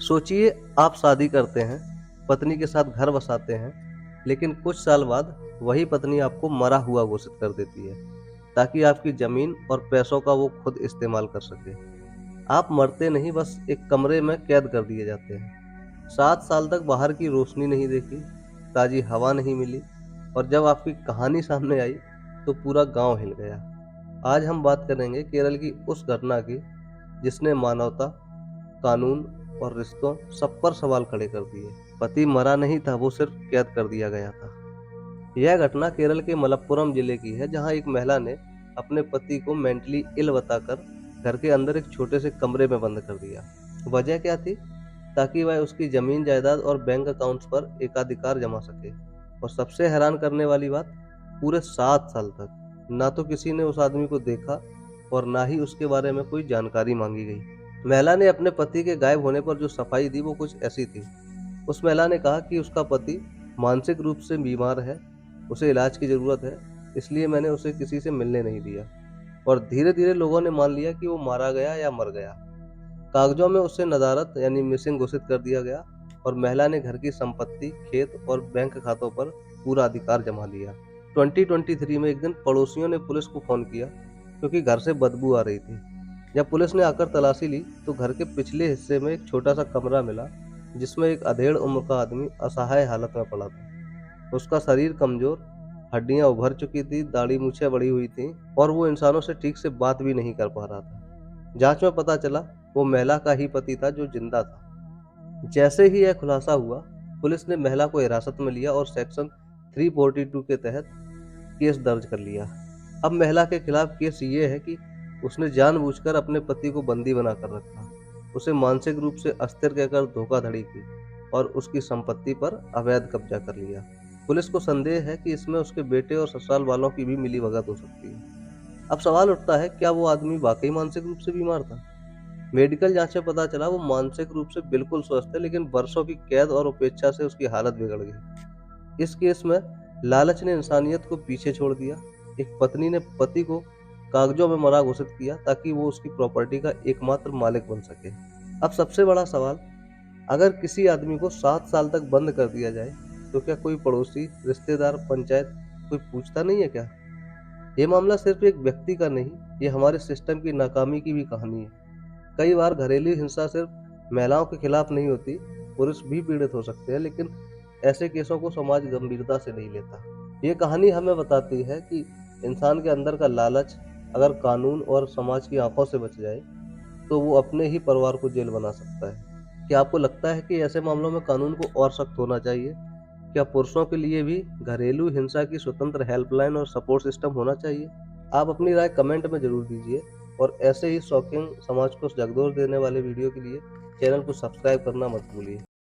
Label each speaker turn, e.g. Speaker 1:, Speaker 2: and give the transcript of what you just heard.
Speaker 1: सोचिए, आप शादी करते हैं, पत्नी के साथ घर बसाते हैं, लेकिन कुछ साल बाद वही पत्नी आपको मरा हुआ घोषित कर देती है ताकि आपकी जमीन और पैसों का वो खुद इस्तेमाल कर सके। आप मरते नहीं, बस एक कमरे में कैद कर दिए जाते हैं। 7 साल तक बाहर की रोशनी नहीं देखी, ताजी हवा नहीं मिली, और जब आपकी कहानी सामने आई तो पूरा गांव हिल गया। आज हम बात करेंगे केरल की उस घटना की जिसने मानवता, कानून और रिश्तों सब पर सवाल खड़े कर दिए। पति मरा नहीं था, वो सिर्फ कैद कर दिया गया था। यह घटना केरल के मलप्पुरम जिले की है, जहां एक महिला ने अपने पति को मेंटली इल बताकर घर के अंदर एक छोटे से कमरे में बंद कर दिया। वजह क्या थी? ताकि वह उसकी जमीन जायदाद और बैंक अकाउंट्स पर एकाधिकार जमा सके। और सबसे हैरान करने वाली बात, पूरे 7 साल तक ना तो किसी ने उस आदमी को देखा और ना ही उसके बारे में कोई जानकारी मांगी गई। महिला ने अपने पति के गायब होने पर जो सफाई दी वो कुछ ऐसी थी। उस महिला ने कहा कि उसका पति मानसिक रूप से बीमार है, उसे इलाज की जरूरत है, इसलिए मैंने उसे किसी से मिलने नहीं दिया। और धीरे धीरे लोगों ने मान लिया कि वो मारा गया या मर गया। कागजों में उसे नदारत यानी मिसिंग घोषित कर दिया गया और महिला ने घर की संपत्ति, खेत और बैंक खातों पर पूरा अधिकार जमा लिया। 2023 में एक दिन पड़ोसियों ने पुलिस को फोन किया क्योंकि घर से बदबू आ रही थी। जब पुलिस ने आकर तलाशी ली तो घर के पिछले हिस्से में एक छोटा सा कमरा मिला जिसमें एक अधेड़ उम्र का आदमी असहाय हालत में पड़ा था। उसका शरीर कमजोर, हड्डियां उभर चुकी थी, दाढ़ी मूछें बढ़ी हुई थी और वो इंसानों से ठीक से बात भी नहीं कर पा रहा था। जांच में पता चला वो महिला का ही पति था जो जिंदा था। जैसे ही यह खुलासा हुआ, पुलिस ने महिला को हिरासत में लिया और सेक्शन 342 के तहत केस दर्ज कर लिया। अब महिला के खिलाफ केस ये है कि उसने जानबूझकर अपने पति को बंदी बनाकर रखा, उसे मानसिक रूप से अस्थिर कहकर धोखाधड़ी की और उसकी संपत्ति पर अवैध कब्जा कर लिया। पुलिस को संदेह है कि इसमें उसके बेटे और ससुराल वालों की भी मिलीभगत हो सकती है। अब सवाल उठता है, क्या वो आदमी वाकई मानसिक रूप से बीमार था? मेडिकल जांच में पता चला वो मानसिक रूप से बिल्कुल स्वस्थ है, लेकिन वर्षों की कैद और उपेक्षा से उसकी हालत बिगड़ गई। इस केस में लालच ने इंसानियत को पीछे छोड़ दिया। एक पत्नी ने पति को कागजों में मरा घोषित किया ताकि वो उसकी प्रॉपर्टी का एकमात्र मालिक बन सके। अब सबसे बड़ा सवाल, अगर किसी आदमी को 7 साल तक बंद कर दिया जाए तो क्या कोई पड़ोसी, रिश्तेदार, पंचायत कोई पूछता नहीं है क्या? ये मामला सिर्फ एक व्यक्ति का नहीं, ये हमारे सिस्टम की नाकामी की भी कहानी है। कई बार घरेलू हिंसा सिर्फ महिलाओं के खिलाफ नहीं होती, पुरुष भी पीड़ित हो सकते हैं, लेकिन ऐसे केसों को समाज गंभीरता से नहीं लेता। ये कहानी हमें बताती है कि इंसान के अंदर का लालच अगर कानून और समाज की आंखों से बच जाए तो वो अपने ही परिवार को जेल बना सकता है। क्या आपको लगता है कि ऐसे मामलों में कानून को और सख्त होना चाहिए? क्या पुरुषों के लिए भी घरेलू हिंसा की स्वतंत्र हेल्पलाइन और सपोर्ट सिस्टम होना चाहिए? आप अपनी राय कमेंट में जरूर दीजिए और ऐसे ही शॉकिंग, समाज को झकझोर देने वाले वीडियो के लिए चैनल को सब्सक्राइब करना मत भूलिए।